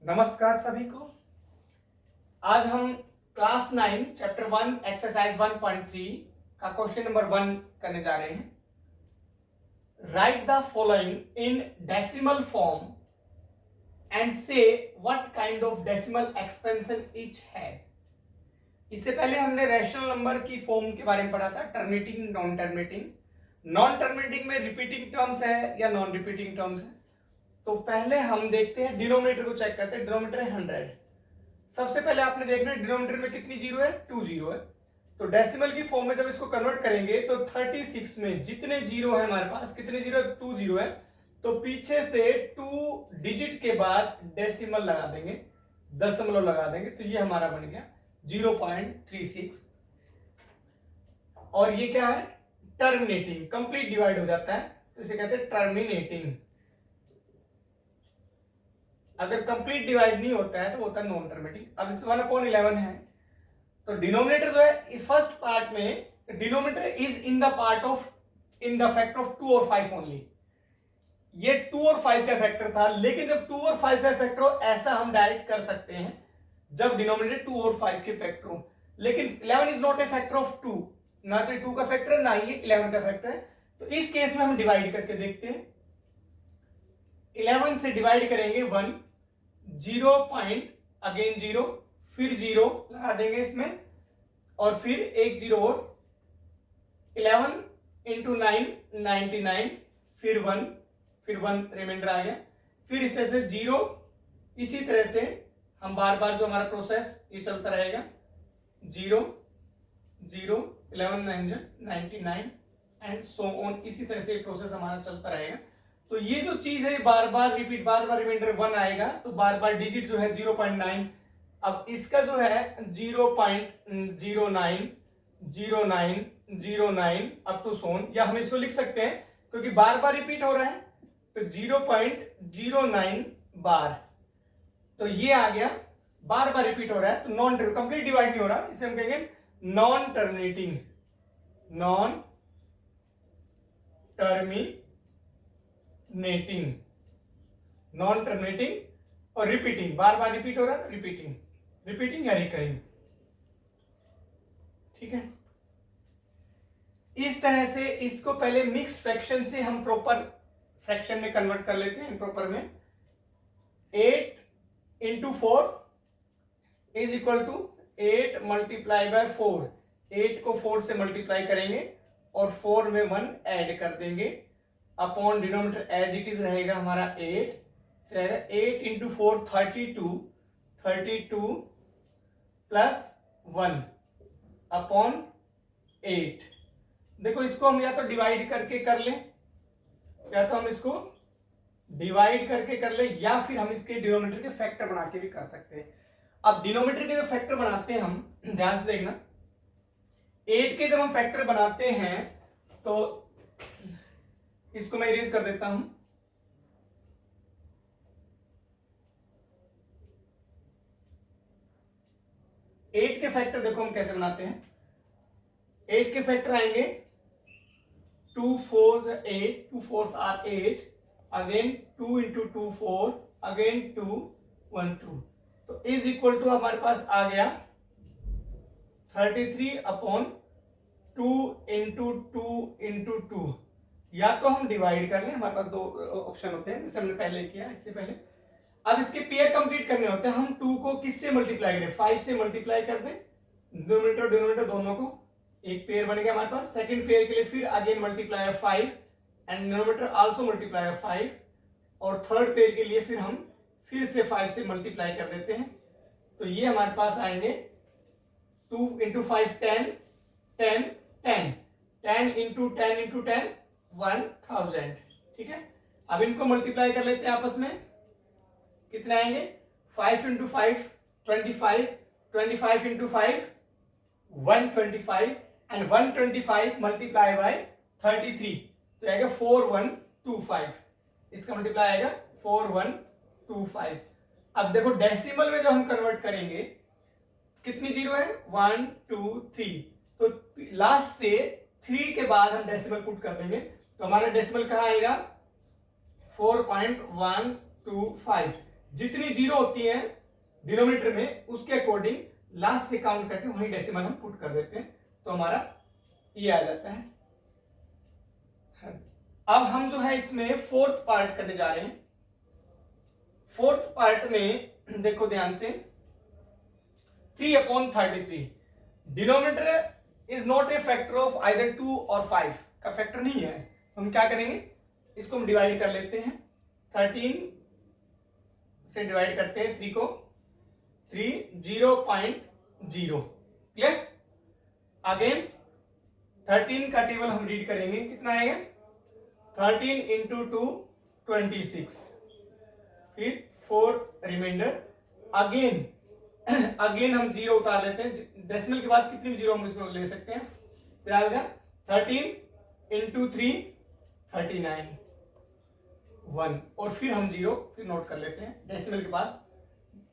नमस्कार सभी को। आज हम क्लास 9 चैप्टर 1 एक्सरसाइज 1.3 का क्वेश्चन नंबर 1 करने जा रहे हैं। Write the following in decimal form and say what kind of decimal expansion each has. इससे पहले हमने रैशनल नंबर की फॉर्म के बारे में पढ़ा था, terminating, non terminating. Non terminating में रिपीटिंग टर्म्स है या नॉन रिपीटिंग टर्म्स है। तो पहले हम देखते हैं, डिनोमिनेटर को चेक करते हैं। डिनोमिनेटर है 100। सबसे पहले आपने देखना है डिनोमिनेटर में कितनी जीरो है, 2 जीरो है। तो डेसिमल की फॉर्म में जब इसको कन्वर्ट करेंगे तो 36 में जितने जीरो है हमारे पास, कितने जीरो, 2 जीरो है, तो पीछे से 2 डिजिट के बाद डेसिमल लगा देंगे, दशमलव लगा देंगे, तो ये हमारा बन गया 0.36। और ये क्या है, टर्मिनेटिंग, कंप्लीट डिवाइड हो जाता है तो इसे कहते हैं टर्मिनेटिंग। अगर कंप्लीट डिवाइड नहीं होता है तो होता है नॉन टर्मिनेटिंग। अब इस 1/11 है तो डिनोमिनेटर जो है फर्स्ट पार्ट में denominator is in the part of in the factor of 2 और 5 ओनली। ये 2 और 5 का फैक्टर था, लेकिन जब 2 और 5 का फैक्टर हो ऐसा हम डायरेक्ट कर सकते हैं जब डिनोमिनेटर 2 और 5 के फैक्टर हो। लेकिन 11 is not a factor of 2, ना तो 2 का फैक्टर है ना ही 11 का फैक्टर है। तो इस केस में हम डिवाइड करके देखते हैं। 11 से डिवाइड करेंगे 1, 0 पॉइंट अगेन 0, फिर 0 लगा देंगे इसमें और फिर एक 0 और 11 इंटू 9 99, फिर 1 रिमाइंडर आ गया, फिर इस तरह से 0। इसी तरह से हम बार बार जो हमारा प्रोसेस ये चलता रहेगा, 0 0 11 9 99 एंड सो ऑन। इसी तरह से ये प्रोसेस हमारा चलता रहेगा। तो ये जो चीज है बार बार रिपीट, बार बार रिमाइंडर 1 आएगा तो बार बार डिजिट जो है 0.9। अब इसका जो है 0.09 09 09 अप टू सोन, या हम इसको लिख सकते हैं क्योंकि बार बार रिपीट हो रहा है तो 0.09 बार। तो ये आ गया, बार बार रिपीट हो रहा है तो नॉन कंप्लीट डिवाइड नहीं हो रहा, इसे हम कहेंगे non terminating. Non terminating, non terminating और रिपीटिंग, बार बार रिपीट हो रहा है, रिपीटिंग, रिपीटिंग या रिकरिंग। ठीक है। इस तरह से इसको पहले मिक्स्ड फ्रैक्शन से हम प्रॉपर फ्रैक्शन में कन्वर्ट कर लेते हैं। प्रॉपर में 8 into 4 is equal to 8 multiply by 4। 8 को 4 से मल्टीप्लाई करेंगे और 4 में 1 ऐड कर देंगे upon denominator as it is रहेगा हमारा 8। तो 8 इंटू 4 32 प्लस 1 अपॉन 8। देखो इसको हम या तो डिवाइड करके कर लें, या तो हम इसको डिवाइड करके कर ले, या फिर हम इसके डिनोमिनेटर के फैक्टर बना के भी कर सकते हैं। अब डिनोमिनेटर के जो फैक्टर बनाते हैं हम, ध्यान से देखना, 8 के जब हम फैक्टर बनाते हैं तो इसको मैं इरेज कर देता हूं। एट के फैक्टर देखो हम कैसे बनाते हैं। 8 के फैक्टर आएंगे 2 4 8, 2 4 आर 8, अगेन 2 इंटू 2 4, अगेन 2 1 2। तो इज इक्वल टू हमारे पास आ गया 33 अपॉन 2 इंटू 2 इंटू 2। या तो हम डिवाइड कर लें, हमारे पास दो ऑप्शन होते हैं जैसे हमने पहले किया इससे पहले। अब इसके पेयर कंप्लीट करने होते हैं, हम 2 को किससे मल्टीप्लाई करें, 5 से मल्टीप्लाई कर दें, डिनोमिनेटर डिनोमिनेटर दोनों को, एक पेयर बन गया हमारे पास। सेकंड पेयर के लिए फिर again multiply 5 and denominator also multiply 5, और थर्ड पेयर के लिए फिर हम फिर से 5 से मल्टीप्लाई कर देते हैं। तो ये हमारे पास आएंगे 2 इंटू 5 10 10 10 10 इंटू 10 इंटू 10 1000। ठीक है। अब इनको मल्टीप्लाई कर लेते हैं आपस में, कितने आएंगे, 5 into 5 25, 25 into 5 125 and 125 multiply by 33 तो आएगा 4125। इसका मल्टीप्लाई आएगा 4125। अब देखो डेसिमल में जब हम कन्वर्ट करेंगे कितनी जीरो है, 1 2 3, तो लास्ट से 3 के बाद हम डेसिमल पुट कर देंगे तो हमारा डेसिमल कहां आएगा, 4.125। जितनी जीरो होती है डिनोमिनेटर में उसके अकॉर्डिंग लास्ट से काउंट करके वहीं डेसिमल हम पुट कर देते हैं, तो हमारा ये आ जाता है। अब हम जो है इसमें फोर्थ पार्ट करने जा रहे हैं। फोर्थ पार्ट में देखो ध्यान से, 3/33 denominator is not a factor of either 2 और 5 का फैक्टर नहीं है। हम क्या करेंगे, इसको हम डिवाइड कर लेते हैं। 13 से डिवाइड करते हैं 3 को, 3 0.0 क्लियर। अगेन 13 का टेबल हम रीड करेंगे, कितना आएगा 13 इंटू 2 26, फिर 4 रिमाइंडर। अगेन अगेन हम जीरो उतार लेते हैं, डेसिमल के बाद कितनी जीरो हम इसमें ले सकते हैं, फिर आएगा 13 इंटू 3 39 1, और फिर हम जीरो फिर नोट कर लेते हैं। डेसिमल के बाद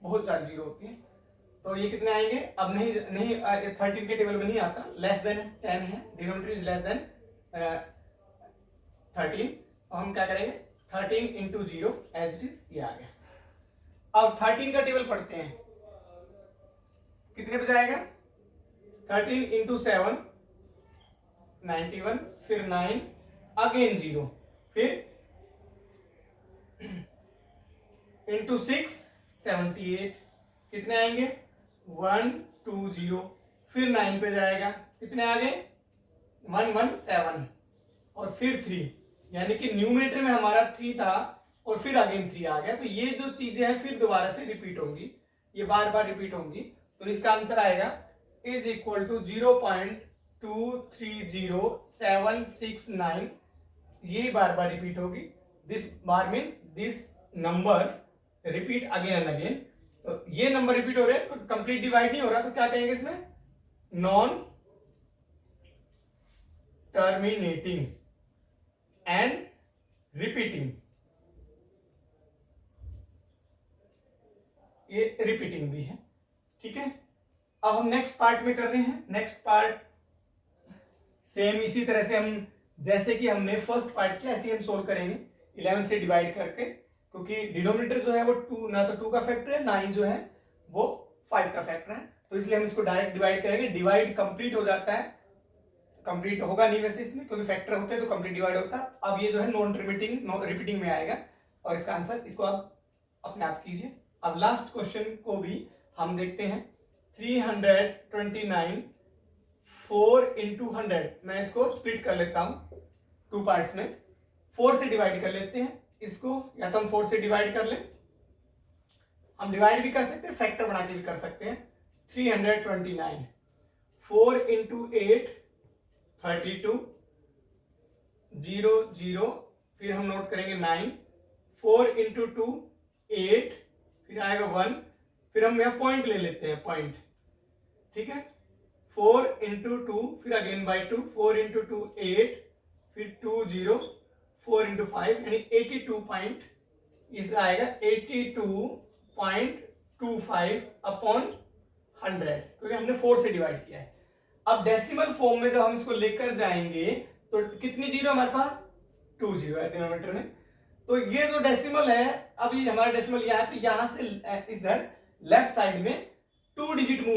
बहुत सारी जीरो होती है, तो ये कितने आएंगे, अब नहीं 13 के टेबल में नहीं आता, लेस देन 10 है, डिनोमिनेटर इज लेस देन 13, और हम क्या करेंगे 13 इंटू 0 एज इट इज, ये आ गया। अब 13 का टेबल पढ़ते हैं, कितने पे जाएगा 13 इंटू 7 91, फिर 9, अगेन 0, फिर इंटू 6 78, कितने आएंगे 1 2 0, फिर 9 पे जाएगा, कितने आ गए 1 1 7, और फिर 3, यानी कि न्यूमरेटर में हमारा 3 था और फिर अगेन 3 आ गया। तो ये जो चीजें हैं फिर दोबारा से रिपीट होंगी, ये बार बार रिपीट होंगी, तो इसका आंसर आएगा इज इक्वल टू 0.230769, ये बार बार रिपीट होगी। This bar means this numbers repeat again and again. तो ये नंबर रिपीट हो रहे हैं तो कंप्लीट डिवाइड नहीं हो रहा, तो क्या कहेंगे इसमें नॉन टर्मिनेटिंग एंड रिपीटिंग, ये रिपीटिंग भी है, ठीक है। अब हम नेक्स्ट पार्ट में कर रहे हैं। नेक्स्ट पार्ट सेम इसी तरह से हम जैसे कि हमने फर्स्ट पार्ट किया ऐसे ही हम सोल्व करेंगे 11 से डिवाइड करके, क्योंकि डिनोमिनेटर जो है वो 2 ना तो 2 का फैक्टर है, ना ही जो है वो 5 का फैक्टर है, तो इसलिए हम इसको डायरेक्ट डिवाइड करेंगे। डिवाइड कंप्लीट हो जाता है, कंप्लीट होगा नहीं वैसे इसमें, क्योंकि फैक्टर होते हैं तो कंप्लीट डिवाइड होता है। अब ये जो है नॉन रिपीटिंग में आएगा, और इसका आंसर इसको आप अपने आप कीजिए। अब लास्ट क्वेश्चन को भी हम देखते हैं। 329 4 इंटू 100, मैं इसको स्प्लिट कर लेता हूं 2 पार्ट्स में, 4 से डिवाइड कर लेते हैं इसको, या तो हम 4 से डिवाइड कर लें, हम डिवाइड भी कर सकते हैं, फैक्टर बना के भी कर सकते हैं। 329 4 इंटू 8 32 0 0, फिर हम नोट करेंगे 9, 4 इंटू 2 8, फिर आएगा 1, फिर हम यहाँ पॉइंट ले लेते हैं, पॉइंट, ठीक है। 4 इंटू 2, फिर अगेन बाई 2, 4 इंटू 2 8, फिर 2 0, 4 इंटू 5 यानी 82 पॉइंट, इस आएगा 82.25 अपॉन 100, क्योंकि हमने 4 से डिवाइड किया है। अब डेसिमल फॉर्म में जब हम इसको लेकर जाएंगे तो कितनी जीरो हमारे पास 2 जीरो है डिनोमिनेटर में, तो ये जो डेसिमल है, अब ये हमारा डेसिमल यहाँ है, तो यहाँ से इधर लेफ्ट साइड में 2 डिजिट मूव